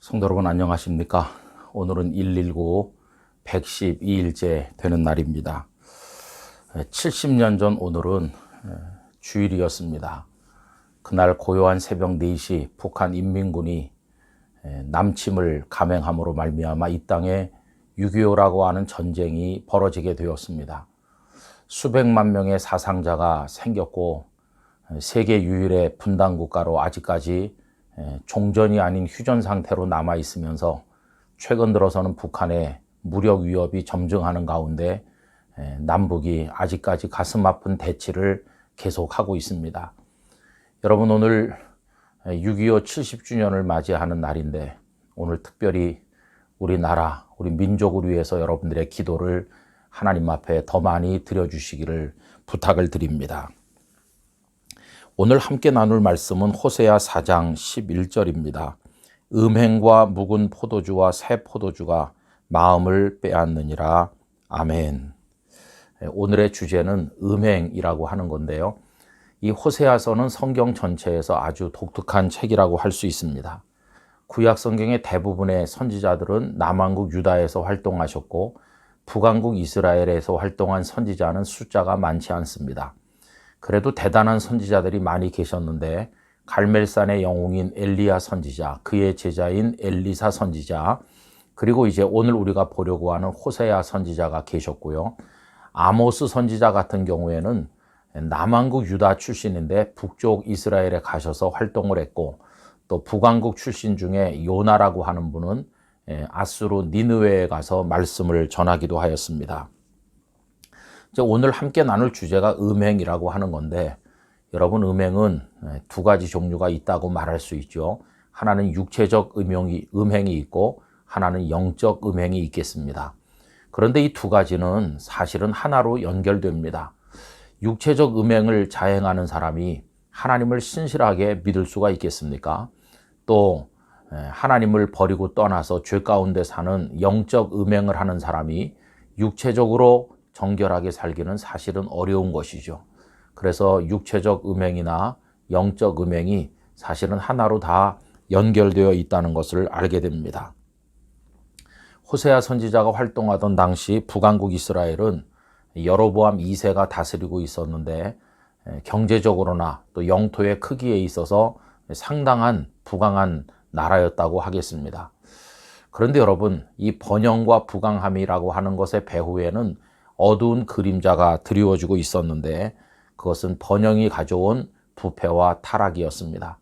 성도 여러분 안녕하십니까? 오늘은 119 112일째 되는 날입니다. 70년 전 오늘은 주일이었습니다. 그날 고요한 새벽 4시 북한 인민군이 남침을 감행함으로 말미암아 이 땅에 6.25라고 하는 전쟁이 벌어지게 되었습니다. 수백만 명의 사상자가 생겼고 세계 유일의 분단 국가로 아직까지 종전이 아닌 휴전 상태로 남아 있으면서 최근 들어서는 북한의 무력 위협이 점증하는 가운데 남북이 아직까지 가슴 아픈 대치를 계속하고 있습니다. 여러분, 오늘 6.25 70주년을 맞이하는 날인데 오늘 특별히 우리나라, 우리 민족을 위해서 여러분들의 기도를 하나님 앞에 더 많이 드려주시기를 부탁을 드립니다. 오늘 함께 나눌 말씀은 호세아 4장 11절입니다. 음행과 묵은 포도주와 새 포도주가 마음을 빼앗느니라. 아멘. 오늘의 주제는 음행이라고 하는 건데요. 이 호세아서는 성경 전체에서 아주 독특한 책이라고 할 수 있습니다. 구약 성경의 대부분의 선지자들은 남왕국 유다에서 활동하셨고 북왕국 이스라엘에서 활동한 선지자는 숫자가 많지 않습니다. 그래도 대단한 선지자들이 많이 계셨는데 갈멜산의 영웅인 엘리야 선지자, 그의 제자인 엘리사 선지자, 그리고 이제 오늘 우리가 보려고 하는 호세아 선지자가 계셨고요. 아모스 선지자 같은 경우에는 남왕국 유다 출신인데 북쪽 이스라엘에 가셔서 활동을 했고, 또 북왕국 출신 중에 요나라고 하는 분은 아수르 니느웨에 가서 말씀을 전하기도 하였습니다. 오늘 함께 나눌 주제가 음행이라고 하는 건데, 여러분, 음행은 두 가지 종류가 있다고 말할 수 있죠. 하나는 육체적 음행이 있고 하나는 영적 음행이 있겠습니다. 그런데 이 두 가지는 사실은 하나로 연결됩니다. 육체적 음행을 자행하는 사람이 하나님을 신실하게 믿을 수가 있겠습니까? 또 하나님을 버리고 떠나서 죄 가운데 사는 영적 음행을 하는 사람이 육체적으로 정결하게 살기는 사실은 어려운 것이죠. 그래서 육체적 음행이나 영적 음행이 사실은 하나로 다 연결되어 있다는 것을 알게 됩니다. 호세아 선지자가 활동하던 당시 북왕국 이스라엘은 여로보암 2세가 다스리고 있었는데 경제적으로나 또 영토의 크기에 있어서 상당한 부강한 나라였다고 하겠습니다. 그런데 여러분, 이 번영과 부강함이라고 하는 것의 배후에는 어두운 그림자가 드리워지고 있었는데 그것은 번영이 가져온 부패와 타락이었습니다.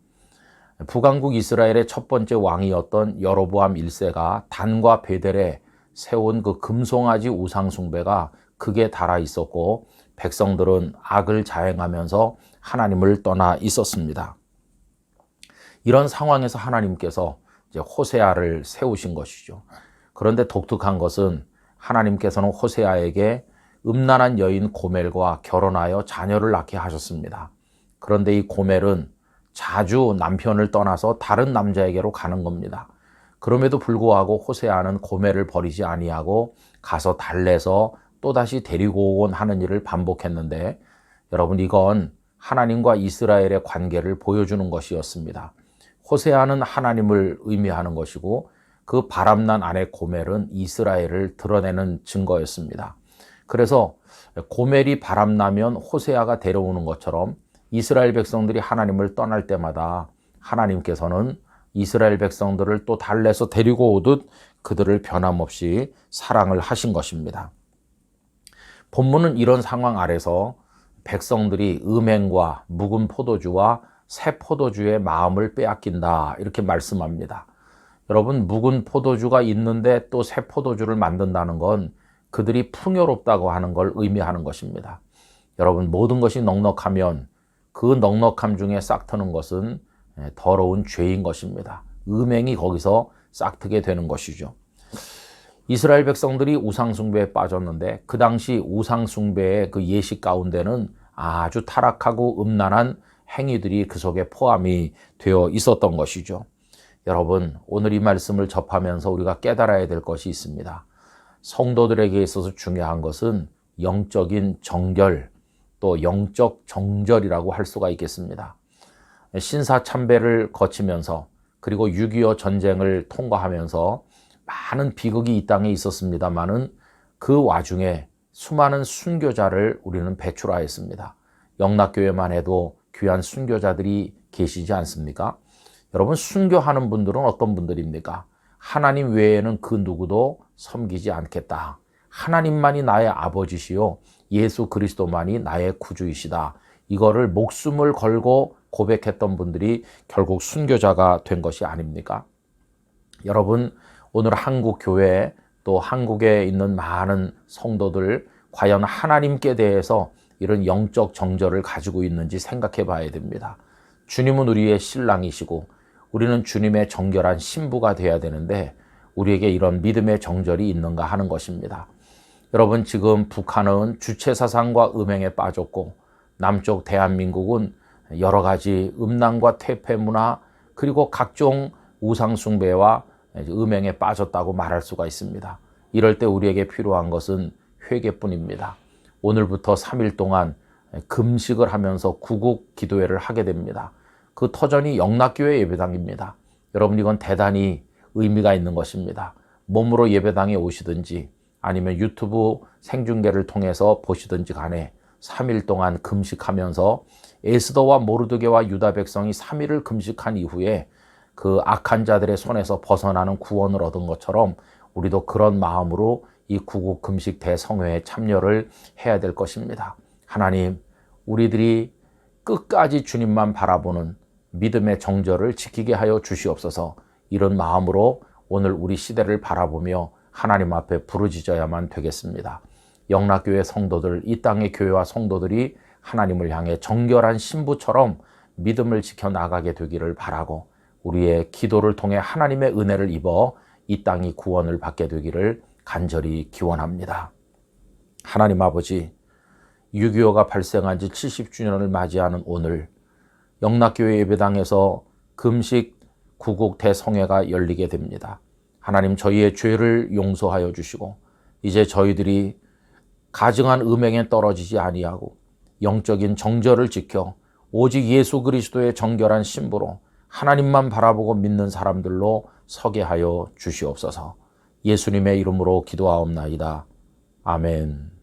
북왕국 이스라엘의 첫 번째 왕이었던 여로보암 1세가 단과 베델에 세운 그 금송아지 우상 숭배가 극에 달아 있었고 백성들은 악을 자행하면서 하나님을 떠나 있었습니다. 이런 상황에서 하나님께서 이제 호세아를 세우신 것이죠. 그런데 독특한 것은 하나님께서는 호세아에게 음란한 여인 고멜과 결혼하여 자녀를 낳게 하셨습니다. 그런데 이 고멜은 자주 남편을 떠나서 다른 남자에게로 가는 겁니다. 그럼에도 불구하고 호세아는 고멜을 버리지 아니하고 가서 달래서 또다시 데리고 오곤 하는 일을 반복했는데, 여러분, 이건 하나님과 이스라엘의 관계를 보여주는 것이었습니다. 호세아는 하나님을 의미하는 것이고 그 바람난 아내 고멜은 이스라엘을 드러내는 증거였습니다. 그래서 고멜이 바람나면 호세아가 데려오는 것처럼 이스라엘 백성들이 하나님을 떠날 때마다 하나님께서는 이스라엘 백성들을 또 달래서 데리고 오듯 그들을 변함없이 사랑을 하신 것입니다. 본문은 이런 상황 아래서 백성들이 음행과 묵은 포도주와 새 포도주의 마음을 빼앗긴다, 이렇게 말씀합니다. 여러분, 묵은 포도주가 있는데 또 새 포도주를 만든다는 건 그들이 풍요롭다고 하는 걸 의미하는 것입니다. 여러분, 모든 것이 넉넉하면 그 넉넉함 중에 싹트는 것은 더러운 죄인 것입니다. 음행이 거기서 싹트게 되는 것이죠. 이스라엘 백성들이 우상숭배에 빠졌는데 그 당시 우상숭배의 그 예식 가운데는 아주 타락하고 음란한 행위들이 그 속에 포함이 되어 있었던 것이죠. 여러분, 오늘 이 말씀을 접하면서 우리가 깨달아야 될 것이 있습니다. 성도들에게 있어서 중요한 것은 영적인 정결, 또 영적 정절이라고 할 수가 있겠습니다. 신사참배를 거치면서 그리고 6.25 전쟁을 통과하면서 많은 비극이 이 땅에 있었습니다마는 그 와중에 수많은 순교자를 우리는 배출하였습니다. 영락교회만 해도 귀한 순교자들이 계시지 않습니까? 여러분, 순교하는 분들은 어떤 분들입니까? 하나님 외에는 그 누구도 섬기지 않겠다. 하나님만이 나의 아버지시요 예수 그리스도만이 나의 구주이시다. 이거를 목숨을 걸고 고백했던 분들이 결국 순교자가 된 것이 아닙니까? 여러분, 오늘 한국 교회 또 한국에 있는 많은 성도들 과연 하나님께 대해서 이런 영적 정절을 가지고 있는지 생각해 봐야 됩니다. 주님은 우리의 신랑이시고 우리는 주님의 정결한 신부가 되어야 되는데 우리에게 이런 믿음의 정절이 있는가 하는 것입니다. 여러분, 지금 북한은 주체사상과 음행에 빠졌고 남쪽 대한민국은 여러 가지 음란과 퇴폐 문화 그리고 각종 우상 숭배와 음행에 빠졌다고 말할 수가 있습니다. 이럴 때 우리에게 필요한 것은 회개뿐입니다. 오늘부터 3일 동안 금식을 하면서 구국 기도회를 하게 됩니다. 그 터전이 영락교회 예배당입니다. 여러분, 이건 대단히 의미가 있는 것입니다. 몸으로 예배당에 오시든지 아니면 유튜브 생중계를 통해서 보시든지 간에 3일 동안 금식하면서 에스더와 모르드게와 유다 백성이 3일을 금식한 이후에 그 악한 자들의 손에서 벗어나는 구원을 얻은 것처럼 우리도 그런 마음으로 이 구국 금식 대성회에 참여를 해야 될 것입니다. 하나님, 우리들이 끝까지 주님만 바라보는 믿음의 정절을 지키게 하여 주시옵소서. 이런 마음으로 오늘 우리 시대를 바라보며 하나님 앞에 부르짖어야만 되겠습니다. 영락교회 성도들, 이 땅의 교회와 성도들이 하나님을 향해 정결한 신부처럼 믿음을 지켜나가게 되기를 바라고 우리의 기도를 통해 하나님의 은혜를 입어 이 땅이 구원을 받게 되기를 간절히 기원합니다. 하나님 아버지, 6.25가 발생한 지 70주년을 맞이하는 오늘 영락교회 예배당에서 금식 구국 대성회가 열리게 됩니다. 하나님, 저희의 죄를 용서하여 주시고 이제 저희들이 가증한 음행에 떨어지지 아니하고 영적인 정절을 지켜 오직 예수 그리스도의 정결한 신부로 하나님만 바라보고 믿는 사람들로 서게 하여 주시옵소서. 예수님의 이름으로 기도하옵나이다. 아멘.